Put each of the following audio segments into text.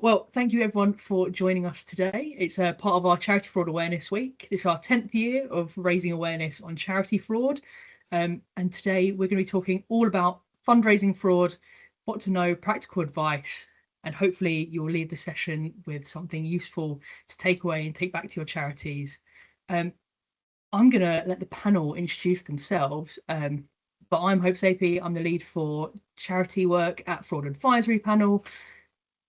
Well, thank you everyone for joining us today. It's a part of our Charity Fraud Awareness Week. This is our 10th year of raising awareness on charity fraud. And today we're going to be talking all about fundraising fraud, what to know, practical advice, and hopefully you'll leave the session with something useful to take away and take back to your charities. I'm going to let the panel introduce themselves. But I'm Hope Sapie. I'm the lead for charity work at Fraud Advisory Panel.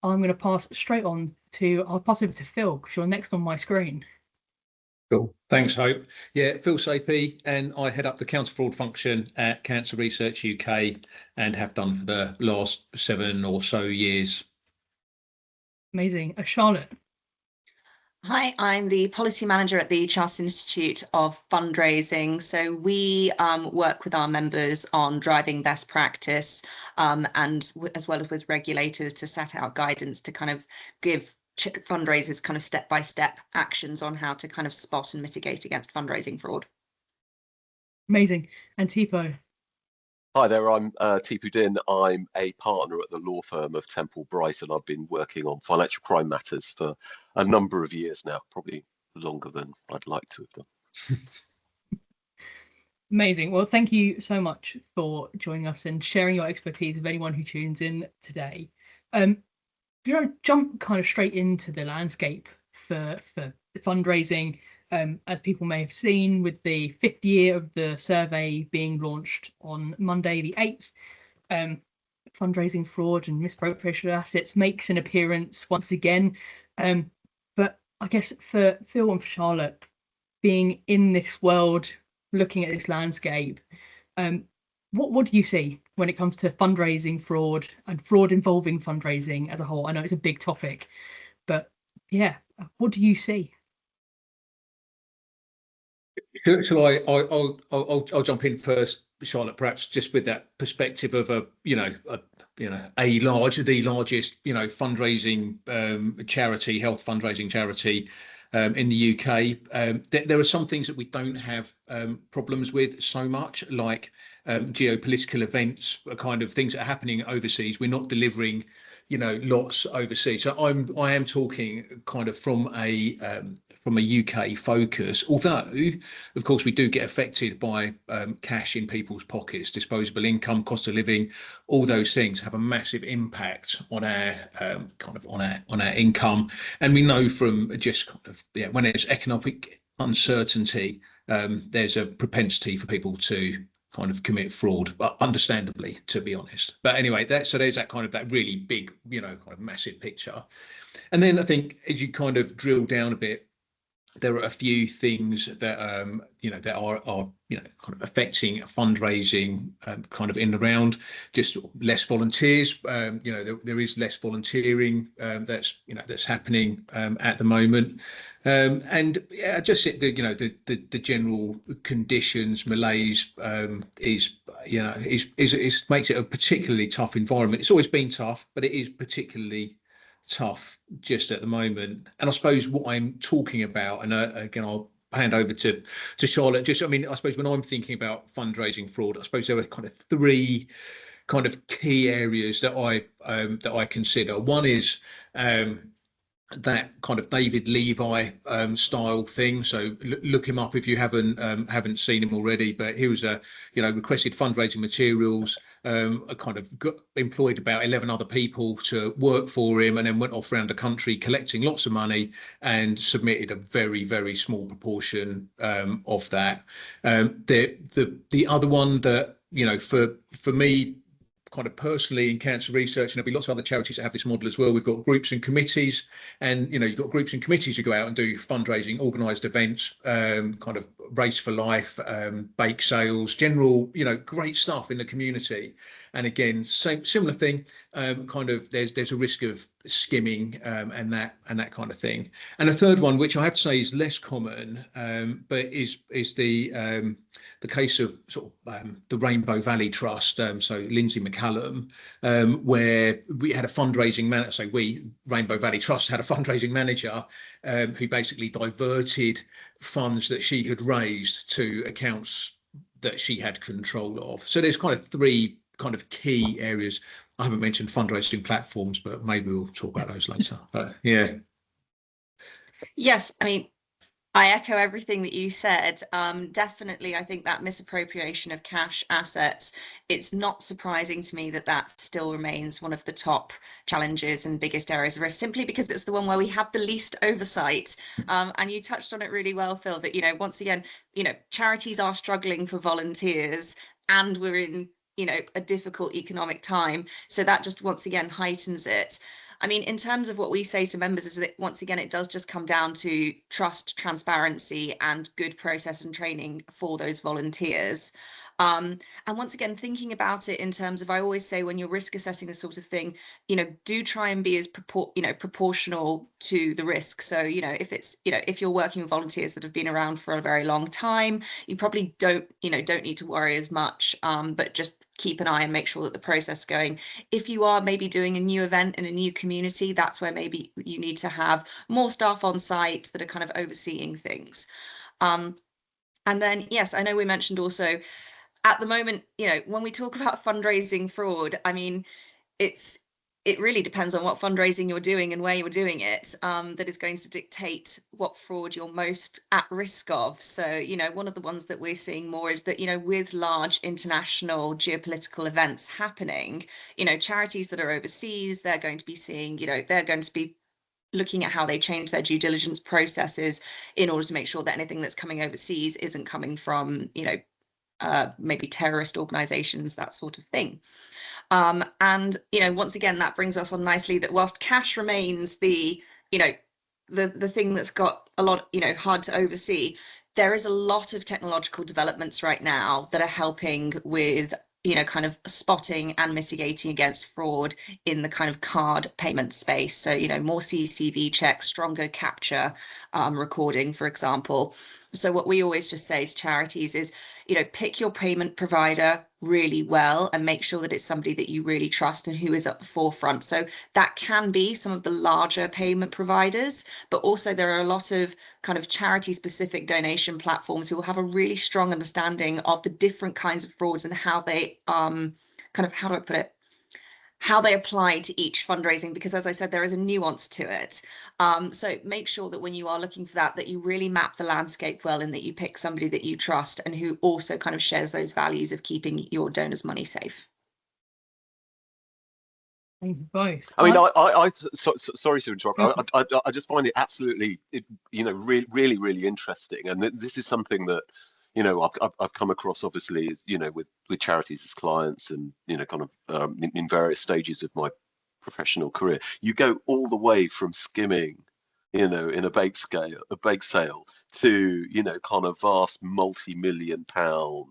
I'm going to I'll pass over to Phil because you're next on my screen. Cool. Thanks, Hope. Yeah, Phil Sapie, and I head up the counter fraud function at Cancer Research UK and have done for the last 7 or so years. Amazing. Charlotte. Hi, I'm the policy manager at the Chartered Institute of Fundraising. So we work with our members on driving best practice and as well as with regulators to set out guidance to kind of give fundraisers kind of step-by-step actions on how to kind of spot and mitigate against fundraising fraud. Amazing. And Tipo. Hi there, I'm Tipu Din. I'm a partner at the law firm of Temple Bright, and I've been working on financial crime matters for a number of years now, probably longer than I'd like to have done. Amazing. Well, thank you so much for joining us and sharing your expertise with anyone who tunes in today. Jump kind of straight into the landscape for fundraising. As people may have seen, with the 5th year of the survey being launched on Monday the 8th, fundraising fraud and misappropriation of assets makes an appearance once again. But I guess for Phil and for Charlotte, being in this world, looking at this landscape, what do you see when it comes to fundraising fraud and fraud involving fundraising as a whole? I know it's a big topic, but yeah, what do you see? Shall I? I'll jump in first, Charlotte. Perhaps just with that perspective of the largest fundraising charity, health fundraising charity in the UK. There are some things that we don't have problems with so much, like geopolitical events, kind of things that are happening overseas. We're not delivering lots overseas. So I am talking kind of from a UK focus, although of course we do get affected by cash in people's pockets, disposable income, cost of living. All those things have a massive impact on our on our income, and we know from just when there's economic uncertainty, there's a propensity for people to kind of commit fraud, but understandably, to be honest. But anyway, there's that kind of that really big, kind of massive picture. And then I think as you kind of drill down a bit, there are a few things that that are kind of affecting fundraising kind of in and around. Just less volunteers. There is less volunteering that's happening at the moment. And yeah, just the general conditions, malaise makes it a particularly tough environment. It's always been tough, but it is particularly tough just at the moment. And I suppose what I'm talking about, and again I'll hand over to Charlotte. I suppose when I'm thinking about fundraising fraud, I suppose there are kind of 3 kind of key areas that I consider. One is that kind of David Levi style thing. So look him up if you haven't seen him already. But he was requested fundraising materials. Kind of employed about 11 other people to work for him, and then went off around the country collecting lots of money and submitted a very, very small proportion of that. The other one that for me, kind of personally in cancer research, and there'll be lots of other charities that have this model as well. We've got groups and committees, and you've got groups and committees who go out and do fundraising, organised events, kind of race for life, bake sales, general great stuff in the community. And again, similar thing, kind of there's a risk of skimming and that kind of thing. And a third one, which I have to say is less common, but is the case of sort of the Rainbow Valley Trust, so Lindsay McCallum, where we had a fundraising manager. So Rainbow Valley Trust had a fundraising manager who basically diverted funds that she had raised to accounts that she had control of. So there's kind of 3 kind of key areas. I haven't mentioned fundraising platforms, but maybe we'll talk about those later. But yeah. Yes, I mean, I echo everything that you said. Definitely, I think that misappropriation of cash assets, it's not surprising to me that that still remains one of the top challenges and biggest areas of risk, simply because it's the one where we have the least oversight. And you touched on it really well, Phil, that, once again, charities are struggling for volunteers, and we're in, a difficult economic time. So that just once again heightens it. I mean, in terms of what we say to members is that once again, it does just come down to trust, transparency, and good process and training for those volunteers. And once again, thinking about it in terms of, I always say when you're risk assessing this sort of thing, do try and be as proportional to the risk. So, if it's, if you're working with volunteers that have been around for a very long time, you probably don't need to worry as much, but just keep an eye and make sure that the process is going. If you are maybe doing a new event in a new community, that's where maybe you need to have more staff on site that are kind of overseeing things. And then, yes, I know we mentioned also at the moment, when we talk about fundraising fraud, I mean, it really depends on what fundraising you're doing and where you're doing it, that is going to dictate what fraud you're most at risk of. So, one of the ones that we're seeing more is that, with large international geopolitical events happening, charities that are overseas, they're going to be seeing, they're going to be looking at how they change their due diligence processes in order to make sure that anything that's coming overseas isn't coming from, maybe terrorist organizations, that sort of thing. And, once again, that brings us on nicely that whilst cash remains the thing that's got a lot, hard to oversee, there is a lot of technological developments right now that are helping with, kind of spotting and mitigating against fraud in the kind of card payment space. So, more CCV checks, stronger capture recording, for example. So what we always just say to charities is, pick your payment provider really well and make sure that it's somebody that you really trust and who is at the forefront. So that can be some of the larger payment providers, but also there are a lot of kind of charity specific donation platforms who will have a really strong understanding of the different kinds of frauds and how they kind of, how do I put it, how they apply to each fundraising, because as I said, there is a nuance to it. So make sure that when you are looking for that, that you really map the landscape well and that you pick somebody that you trust and who also kind of shares those values of keeping your donors' money safe. Thank you both. I mean, sorry to interrupt. I just find it absolutely, really, really interesting. And this is something that, I've come across obviously, is, with charities as clients and, kind of in various stages of my professional career. You go all the way from skimming, in a bake sale to, kind of vast multi-million-pound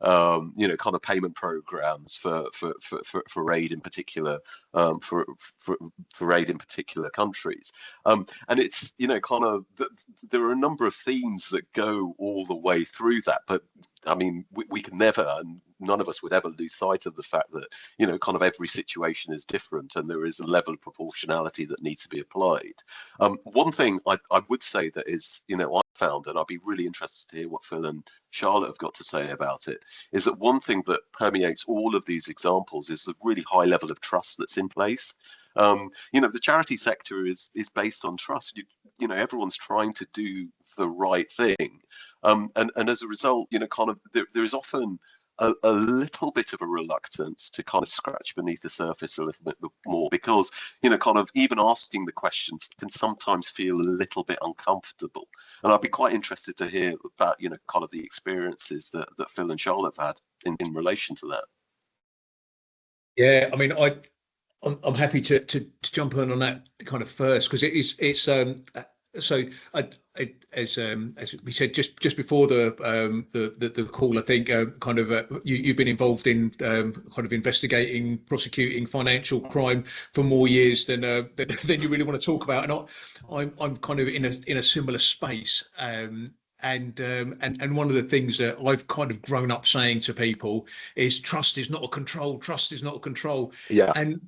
kind of payment programs for aid in particular, for aid in particular countries, and it's kind of there are a number of themes that go all the way through that, but I mean we can never, and none of us would ever lose sight of the fact that kind of every situation is different and there is a level of proportionality that needs to be applied. One thing I would say that is I found, and I'd be really interested to hear what Phil and Charlotte have got to say about it, is that one thing that permeates all of these examples is the really high level of trust that's in place. The charity sector is based on trust. Everyone's trying to do the right thing, and as a result, kind of there is often a little bit of a reluctance to kind of scratch beneath the surface a little bit more, because kind of even asking the questions can sometimes feel a little bit uncomfortable. And I'd be quite interested to hear about kind of the experiences that Phil and Charlotte have had in relation to that. Yeah, I mean, I'm happy to jump in on that kind of first, because it's so as we said just before the call, I think kind of you've been involved in kind of investigating, prosecuting financial crime for more years than you really want to talk about, and I'm kind of in a similar space. And one of the things that I've kind of grown up saying to people is trust is not a control. Trust is not a control. Yeah. And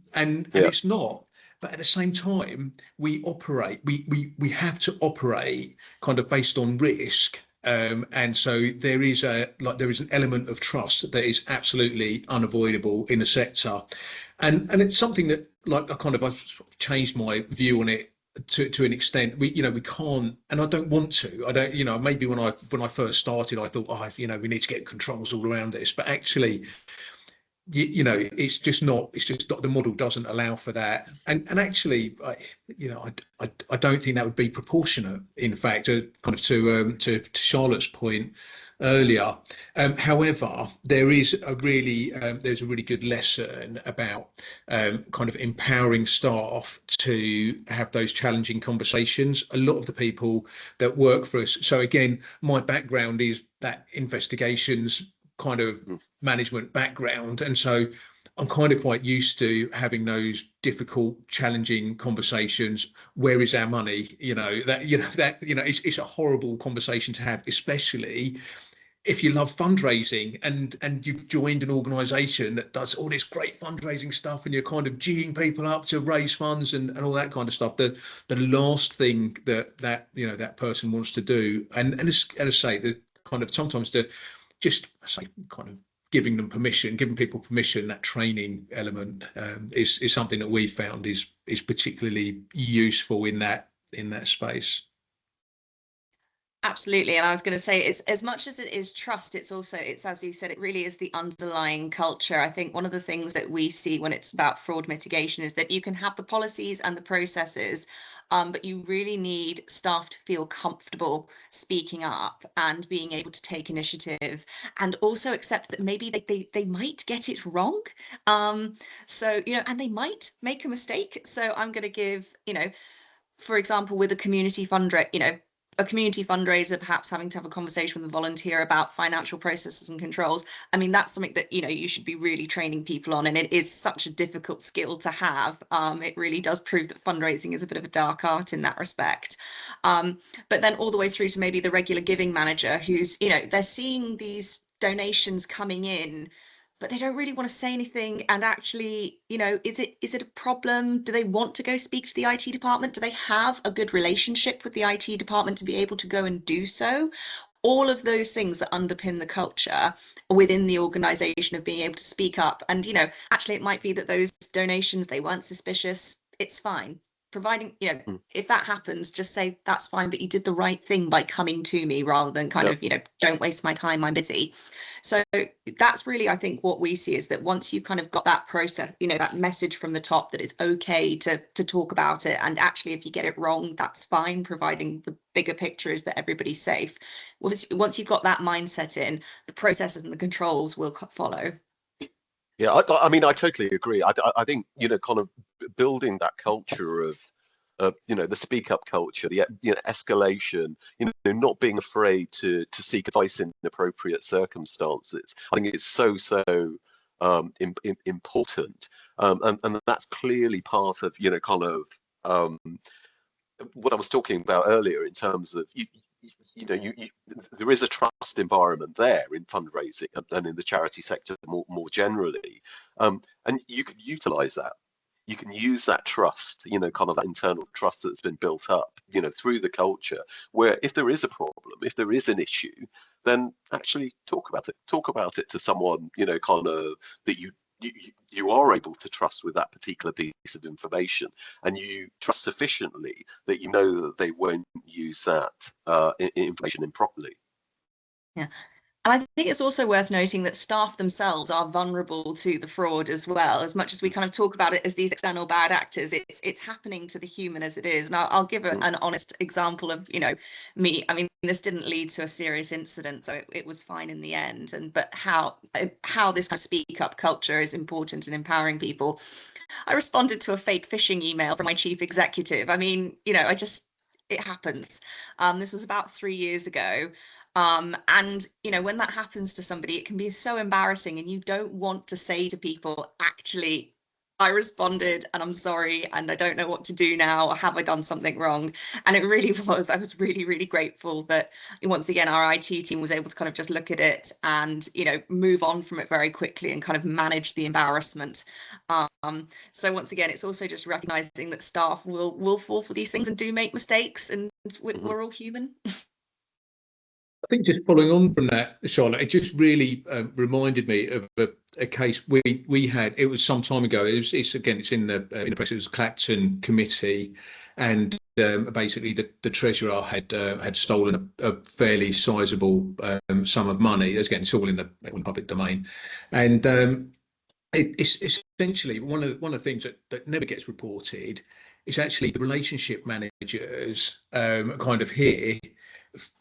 it's not. But at the same time, we have to operate kind of based on risk. And so there is an element of trust that is absolutely unavoidable in the sector. and it's something that, like, I've sort of changed my view on it to an extent. We can't, and I don't want to. I don't, maybe when I first started, I thought, oh, we need to get controls all around this, but actually, it's just not, the model doesn't allow for that. And actually, I don't think that would be proportionate, in fact, to Charlotte's point earlier. However, there's a really good lesson about kind of empowering staff to have those challenging conversations. A lot of the people that work for us, so again, my background is that investigations kind of management background, and so I'm kind of quite used to having those difficult, challenging conversations. Where is our money? It's a horrible conversation to have, especially if you love fundraising and you've joined an organization that does all this great fundraising stuff, and you're kind of geeing people up to raise funds and all that kind of stuff. The last thing that person wants to do, and as I say, the kind of sometimes the just say kind of giving people permission, that training element is something that we found is particularly useful in that space. Absolutely. And I was going to say, it's as much as it is trust, it's as you said, it really is the underlying culture. I think one of the things that we see when it's about fraud mitigation is that you can have the policies and the processes, but you really need staff to feel comfortable speaking up and being able to take initiative, and also accept that maybe they might get it wrong. So, and they might make a mistake. So I'm going to give, for example, with a community fundraiser, perhaps having to have a conversation with a volunteer about financial processes and controls. I mean, that's something that, you should be really training people on, and it is such a difficult skill to have. It really does prove that fundraising is a bit of a dark art in that respect. But then all the way through to maybe the regular giving manager who's, they're seeing these donations coming in, but they don't really want to say anything. And actually, is it a problem? Do they want to go speak to the IT department? Do they have a good relationship with the IT department to be able to go and do so? All of those things that underpin the culture within the organization of being able to speak up. And, actually it might be that those donations, they weren't suspicious. It's fine. Providing, if that happens, just say that's fine, but you did the right thing by coming to me, rather than kind of, don't waste my time, I'm busy. So that's really, I think, what we see is that once you've kind of got that process, that message from the top that it's okay to talk about it, and actually if you get it wrong, that's fine, providing the bigger picture is that everybody's safe. Once you've got that mindset in, the processes and the controls will follow. Yeah, I mean, I totally agree. I think, kind of building that culture of, the speak up culture, the escalation, not being afraid to seek advice in appropriate circumstances. I think it's so important, and that's clearly part of kind of what I was talking about earlier in terms of there is a trust environment there in fundraising and in the charity sector more generally, and you can utilize that. You can use that trust, kind of that internal trust that's been built up, through the culture, where if there is a problem, if there is an issue, then actually talk about it to someone, kind of that you are able to trust with that particular piece of information, and you trust sufficiently that you know that they won't use that information improperly. Yeah. And I think it's also worth noting that staff themselves are vulnerable to the fraud as well. As much as we kind of talk about it as these external bad actors, it's happening to the human as it is. And I'll give an honest example of, me. I mean, this didn't lead to a serious incident, so it was fine in the end. But how this kind of speak up culture is important in empowering people. I responded to a fake phishing email from my chief executive. I mean, it happens. This was about 3 years ago. And when that happens to somebody, it can be so embarrassing, and you don't want to say to people, actually, I responded and I'm sorry and I don't know what to do now, or have I done something wrong? And it really was, I was really, really grateful that once again our IT team was able to kind of just look at it and move on from it very quickly and kind of manage the embarrassment. So once again, it's also just recognizing that staff will fall for these things and do make mistakes, and we're all human. I think just following on from that, Charlotte, it just really reminded me of a case we had. It was some time ago. It's again, it's in the press. It was Clacton committee, and basically the treasurer had stolen a fairly sizable sum of money. Again, it's all in the public domain, and it's essentially one of the things that never gets reported is actually the relationship managers kind of here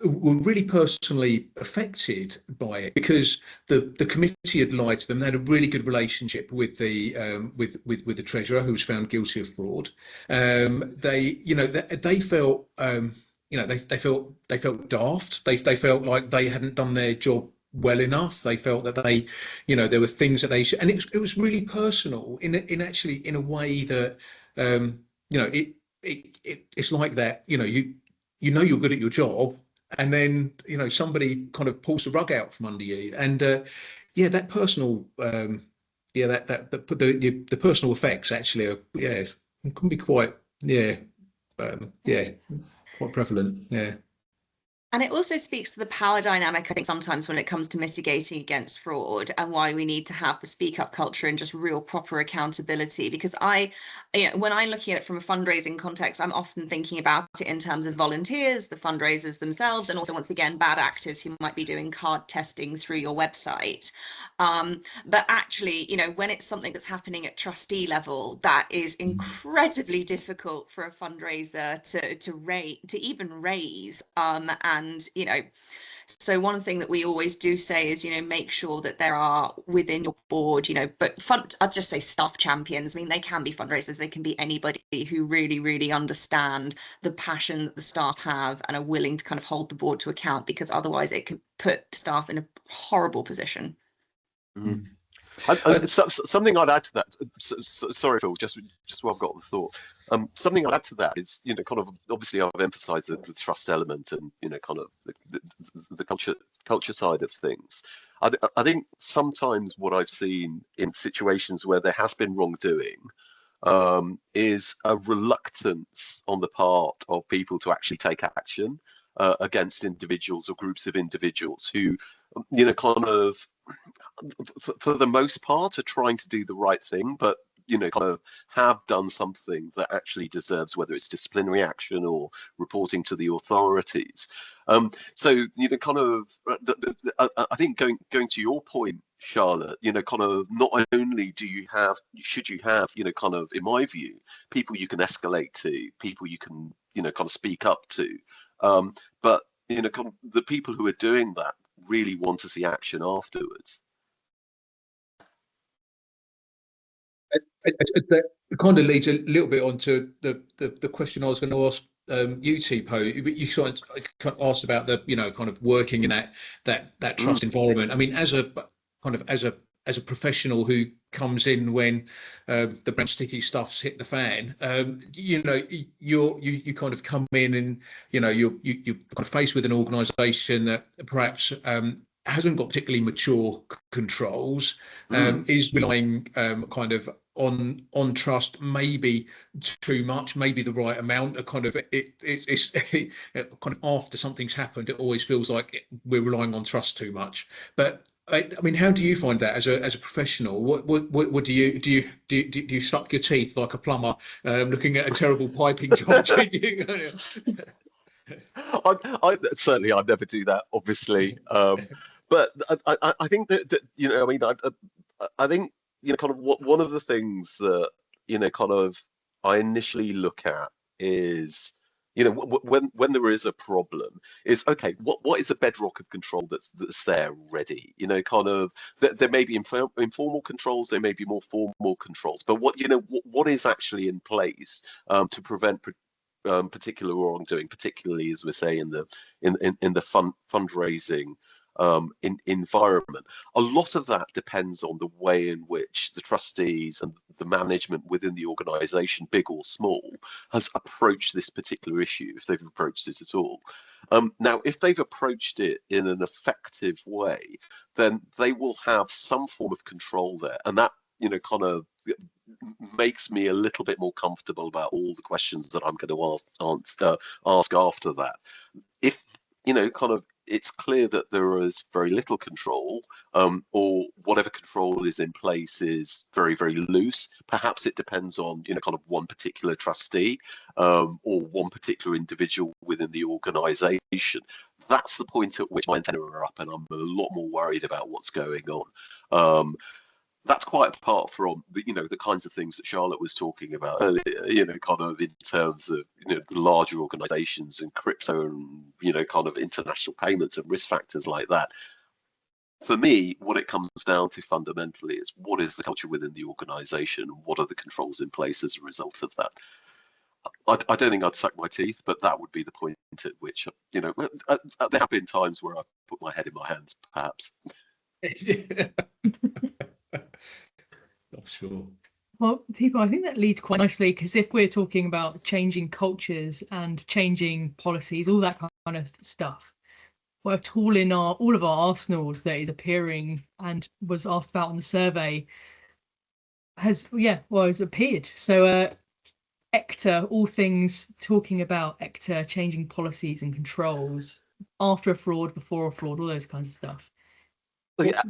were really personally affected by it because the committee had lied to them. They had a really good relationship with the with the treasurer who was found guilty of fraud. They felt they felt daft. They felt like they hadn't done their job well enough. They felt that there were things that they should, and it was really personal in actually in a way that it's like that. You're good at your job, and then somebody kind of pulls the rug out from under you, and that personal the personal effects actually are can be quite quite prevalent. And it also speaks to the power dynamic, I think, sometimes when it comes to mitigating against fraud and why we need to have the speak up culture and just real proper accountability. Because when I'm looking at it from a fundraising context, I'm often thinking about it in terms of volunteers, the fundraisers themselves, and also, once again, bad actors who might be doing card testing through your website. But actually, when it's something that's happening at trustee level, that is incredibly difficult for a fundraiser to even raise. And so one thing that we always do say is make sure that there are within your board but I'd just say staff champions. I mean, they can be fundraisers, they can be anybody who really understand the passion that the staff have and are willing to kind of hold the board to account, because otherwise it could put staff in a horrible position. Something I'd add to that. Sorry, Phil. Just while I've got the thought. Something I'd add to that is, kind of obviously I've emphasised the trust element and kind of the culture side of things. I think sometimes what I've seen in situations where there has been wrongdoing is a reluctance on the part of people to actually take action against individuals or groups of individuals who, kind of, for the most part, are trying to do the right thing, but kind of have done something that actually deserves, whether it's disciplinary action or reporting to the authorities. So kind of, I think going to your point, Charlotte, kind of, not only should you have, kind of, in my view, people you can escalate to, people you can, kind of speak up to, but kind of the people who are doing that really want to see action afterwards. That kind of leads a little bit onto the question I was going to ask you, Tipo. You sort of asked about the kind of working in that trust environment. I mean, as a professional who comes in when the brown sticky stuff's hit the fan, you kind of come in and you're kind of faced with an organisation that perhaps hasn't got particularly mature controls, is relying kind of on trust, maybe too much, maybe the right amount. A kind of it's kind of after something's happened, it always feels like we're relying on trust too much. But I mean, how do you find that as a professional? What do you suck your teeth like a plumber looking at a terrible piping job? Certainly I'd never do that, obviously. But I think that I mean, I think kind of one of the things that kind of I initially look at is when there is a problem, is okay, what is the bedrock of control that's there already? Kind of there may be informal controls, there may be more formal controls, but what is actually in place to prevent particular wrongdoing, particularly, as we say, in the fundraising environment. A lot of that depends on the way in which the trustees and the management within the organisation, big or small, has approached this particular issue, if they've approached it at all. Now, if they've approached it in an effective way, then they will have some form of control there, and that kind of makes me a little bit more comfortable about all the questions that I'm going to ask after that. If kind of it's clear that there is very little control, or whatever control is in place is very, very loose. Perhaps it depends on, kind of one particular trustee, or one particular individual within the organisation. That's the point at which my antennae are up, and I'm a lot more worried about what's going on. That's quite apart from the kinds of things that Charlotte was talking about earlier, kind of in terms of the larger organizations and crypto and kind of international payments and risk factors like that. For me, what it comes down to fundamentally is, what is the culture within the organization, and what are the controls in place as a result of that? I don't think I'd suck my teeth, but that would be the point at which there have been times where I've put my head in my hands, perhaps. Not sure. Well, Tipo, I think that leads quite nicely, because if we're talking about changing cultures and changing policies, all that kind of stuff, what a tool in all of our arsenals that is appearing and was asked about on the survey has appeared. So ECTA, all things talking about ECTA, changing policies and controls after a fraud, before a fraud, all those kinds of stuff. Yeah,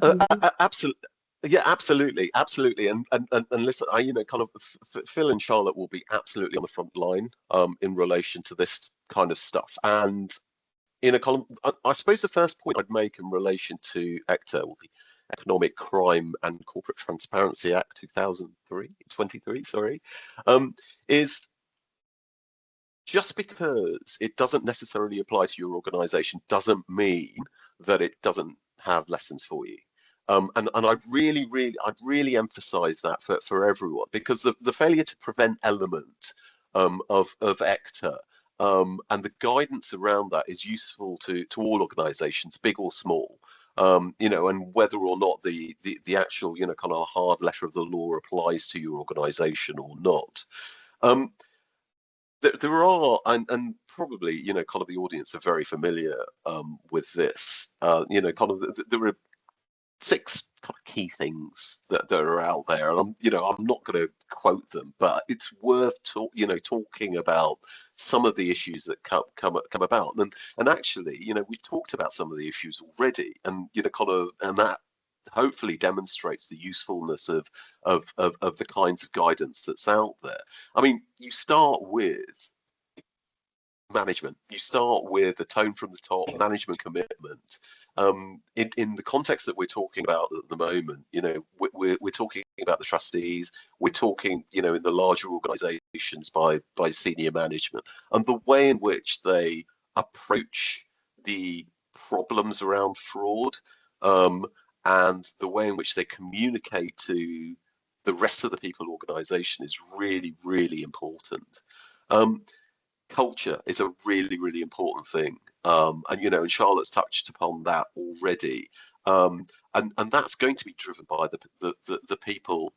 absolutely. Yeah, absolutely, and listen, I kind of Phil and Charlotte will be absolutely on the front line in relation to this kind of stuff. And I suppose the first point I'd make in relation to ECTA, or the Economic Crime and Corporate Transparency Act 2023, sorry, is just because it doesn't necessarily apply to your organisation doesn't mean that it doesn't have lessons for you. And I'd really emphasise that for everyone, because the failure to prevent element of ECTA and the guidance around that is useful to all organisations, big or small. And whether or not the actual kind of hard letter of the law applies to your organisation or not. There are, and probably kind of the audience are very familiar with this. Kind of there are 6 kind of key things that are out there, and I'm not going to quote them, but it's worth talking about some of the issues that come about, and actually we've talked about some of the issues already, and and that hopefully demonstrates the usefulness of the kinds of guidance that's out there. I mean, you start with management. You start with the tone from the top, management commitment. In the context that we're talking about at the moment, we're talking about the trustees. We're talking, in the larger organisations by senior management, and the way in which they approach the problems around fraud, and the way in which they communicate to the rest of the people organisation is really, really important. Culture is a really, really important thing, and Charlotte's touched upon that already, and that's going to be driven by the people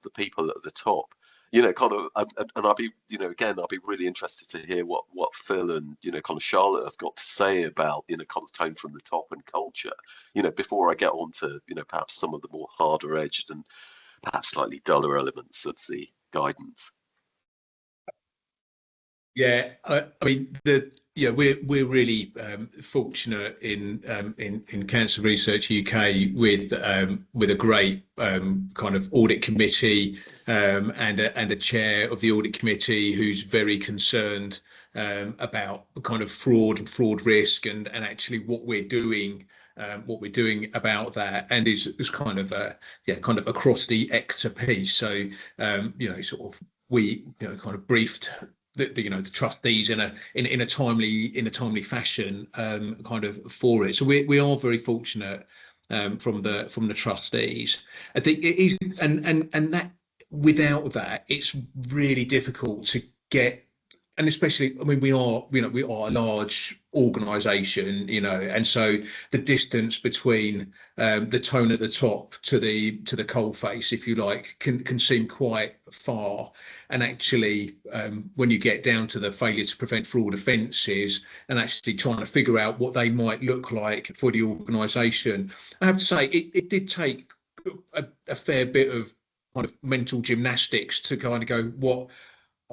at the top. Kind of, and I'll be, again, I'll be really interested to hear what Phil and kind of Charlotte have got to say about kind of tone from the top and culture. Before I get on to perhaps some of the more harder edged and perhaps slightly duller elements of the guidance. Yeah, I mean, we're really fortunate in Cancer Research UK with a great kind of audit committee, and a chair of the audit committee who's very concerned about kind of fraud and fraud risk, and actually what we're doing about that, and is kind of kind of across the ECTA piece. So sort of we kind of briefed the trustees in a timely fashion kind of for it. So we are very fortunate from the trustees. I think it is, and that without that it's really difficult to get. And especially, I mean, we are a large organisation, and so the distance between the tone at the top to the coalface, if you like, can seem quite far. And actually, when you get down to the failure to prevent fraud offences and actually trying to figure out what they might look like for the organisation, I have to say it did take a fair bit of kind of mental gymnastics to kind of go, what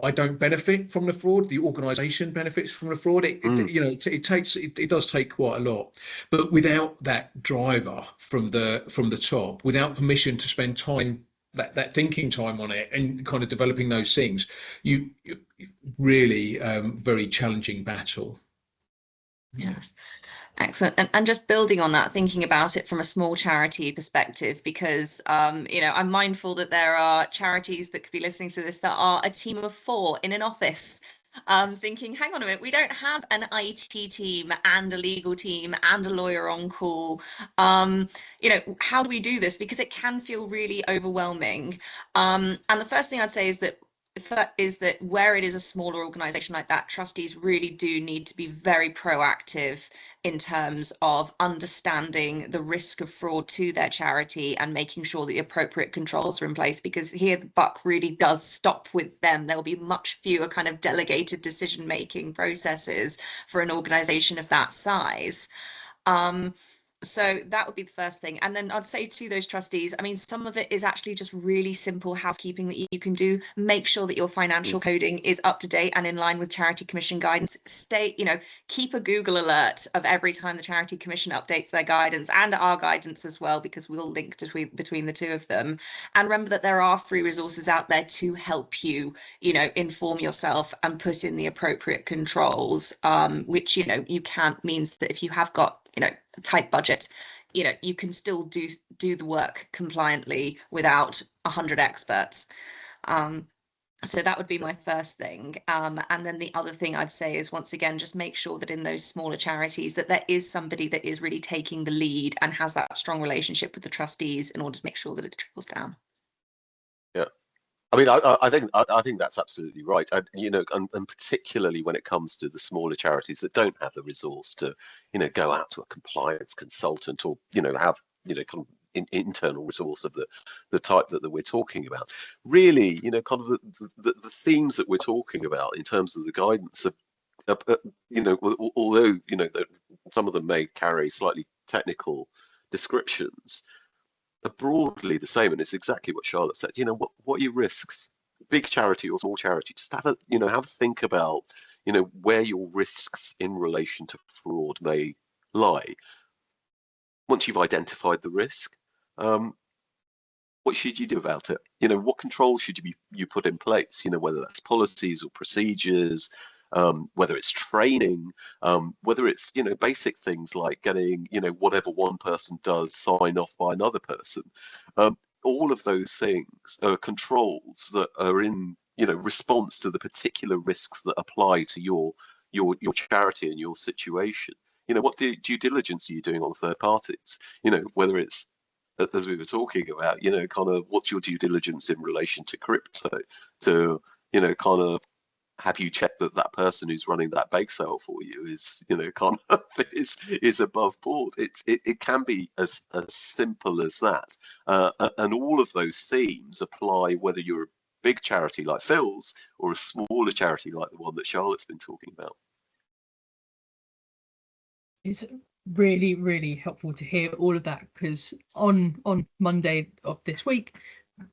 I don't benefit from the fraud. The organisation benefits from the fraud. It does take quite a lot, but without that driver from the top, without permission to spend time, that thinking time on it and kind of developing those things, you really very challenging battle. Yes. Excellent. And just building on that, thinking about it from a small charity perspective, because, I'm mindful that there are charities that could be listening to this that are a team of 4 in an office, thinking, hang on a minute, we don't have an IT team and a legal team and a lawyer on call. How do we do this? Because it can feel really overwhelming. And the first thing I'd say is that where it is a smaller organization like that, trustees really do need to be very proactive in terms of understanding the risk of fraud to their charity and making sure the appropriate controls are in place, because here the buck really does stop with them. There'll be much fewer kind of delegated decision-making processes for an organization of that size. So that would be the first thing. And then I'd say to those trustees, I mean, some of it is actually just really simple housekeeping that you can do. Make sure that your financial coding is up to date and in line with Charity Commission guidance. Keep a Google alert of every time the Charity Commission updates their guidance, and our guidance as well, because we'll link between the two of them. And remember that there are free resources out there to help you, inform yourself and put in the appropriate controls, which, you can't means that if you have got, a tight budget, you can still do the work compliantly without 100 experts. So that would be my first thing. And then the other thing I'd say is, once again, just make sure that in those smaller charities that there is somebody that is really taking the lead and has that strong relationship with the trustees in order to make sure that it trickles down. Yeah. I mean, I think that's absolutely right. And particularly when it comes to the smaller charities that don't have the resource to, go out to a compliance consultant or, have, kind of internal resource of the type that we're talking about. Really, kind of the themes that we're talking about in terms of the guidance of, although, some of them may carry slightly technical descriptions, are broadly the same, and it's exactly what Charlotte said. What are your risks? Big charity or small charity? Just have a think about, where your risks in relation to fraud may lie. Once you've identified the risk, what should you do about it? What controls should you put in place? Whether that's policies or procedures, whether it's training, whether it's basic things like getting whatever one person does sign off by another person. All of those things are controls that are in response to the particular risks that apply to your charity and your situation. What due diligence are you doing on third parties? Whether it's, as we were talking about, kind of what's your due diligence in relation to crypto, to kind of have you checked that person who's running that bake sale for you is kind of is above board. It can be as simple as that, and all of those themes apply whether you're a big charity like Phil's or a smaller charity like the one that Charlotte's been talking about. It's really, really helpful to hear all of that, because on Monday of this week,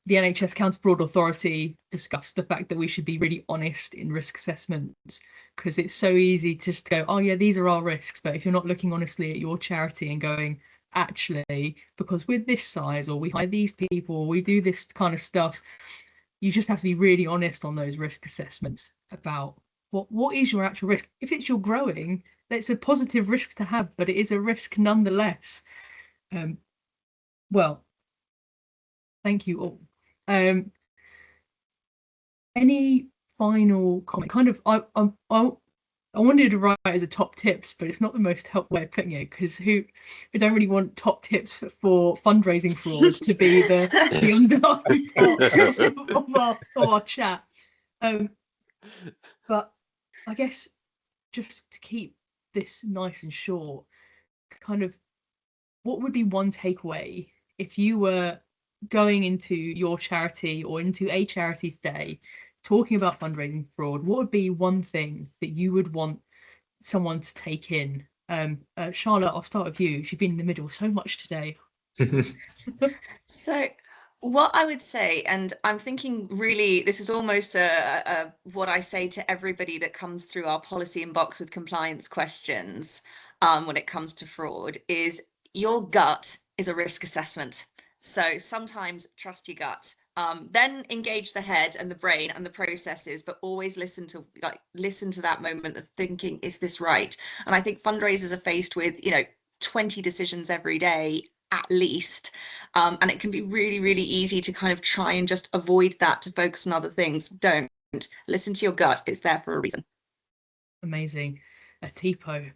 the NHS Counter Fraud Authority discussed the fact that we should be really honest in risk assessments, because it's so easy to just go, oh yeah, these are our risks. But if you're not looking honestly at your charity and going, actually, because we're this size, or we hire these people, or we do this kind of stuff, you just have to be really honest on those risk assessments about what is your actual risk. If it's you're growing, that's a positive risk to have, but it is a risk nonetheless. Well, thank you all. Any final comment? Kind of, I wanted to write as a top tips, but it's not the most helpful way of putting it, because who don't really want top tips for fundraising fraud to be the underlying part of our chat. But I guess just to keep this nice and short, kind of, what would be one takeaway if you were going into your charity or into a charity today talking about fundraising fraud? What would be one thing that you would want someone to take in? Charlotte, I'll start with you. You've been in the middle so much today. So What I would say, and I'm thinking really, this is almost what I say to everybody that comes through our policy inbox with compliance questions when it comes to fraud, is your gut is a risk assessment. So sometimes trust your gut. Then engage the head and the brain and the processes, but always listen to that moment of thinking, is this right? And I think fundraisers are faced with, 20 decisions every day at least. And it can be really, really easy to kind of try and just avoid that to focus on other things. Don't. Listen to your gut. It's there for a reason. Amazing. A TPO.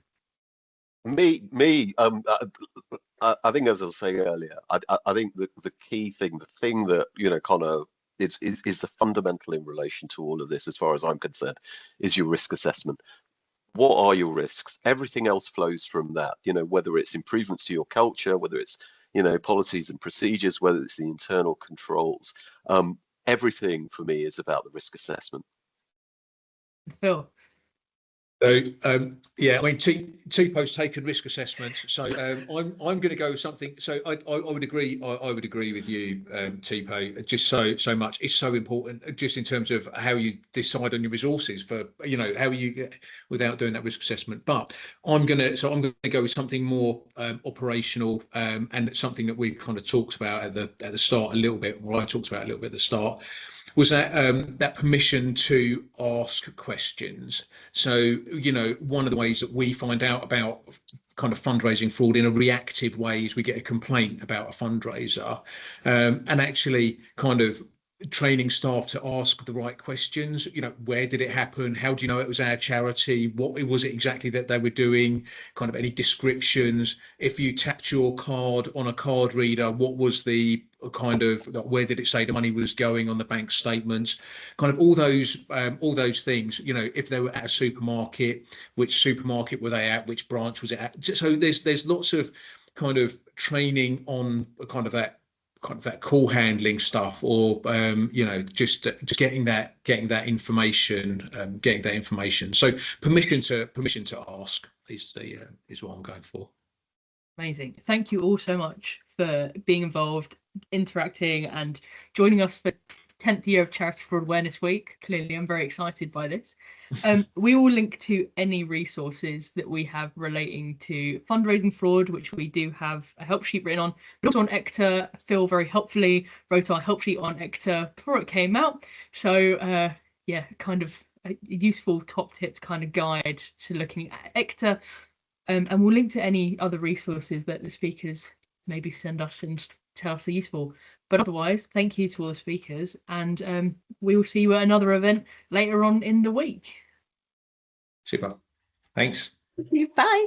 I think, as I was saying earlier, I think the key thing, the thing that, kind of is the fundamental in relation to all of this, as far as I'm concerned, is your risk assessment. What are your risks? Everything else flows from that, whether it's improvements to your culture, whether it's, policies and procedures, whether it's the internal controls. Everything for me is about the risk assessment. Phil. So yeah, I mean, TPO's taken risk assessments. So I'm going to go with something. So I would agree. I would agree with you, TPO. Just so much. It's so important, just in terms of how you decide on your resources for how you get without doing that risk assessment. But I'm going to go with something more operational, and something that we kind of talked about at the start a little bit, or I talked about a little bit at the start. Was that permission to ask questions. So, one of the ways that we find out about kind of fundraising fraud in a reactive way is we get a complaint about a fundraiser, and actually kind of training staff to ask the right questions. Where did it happen? How do you know it was our charity? What was it exactly that they were doing? Kind of any descriptions. If you tapped your card on a card reader, what was the kind of, where did it say the money was going on the bank statements? Kind of all those things. If they were at a supermarket, which supermarket were they at? Which branch was it at? So there's lots of kind of training on kind of that call handling stuff, or just getting that information, So permission to ask is what I'm going for. Amazing. Thank you all so much for being involved, interacting, and joining us for 10th year of Charity Fraud Awareness Week. Clearly, I'm very excited by this. We will link to any resources that we have relating to fundraising fraud, which we do have a help sheet written on, but also on ECTA. Phil very helpfully wrote our help sheet on ECTA before it came out. So yeah, kind of a useful top tips kind of guide to looking at ECTA. And we'll link to any other resources that the speakers maybe send us and tell us are useful. But otherwise, thank you to all the speakers, and we will see you at another event later on in the week. Super. Thanks. Bye.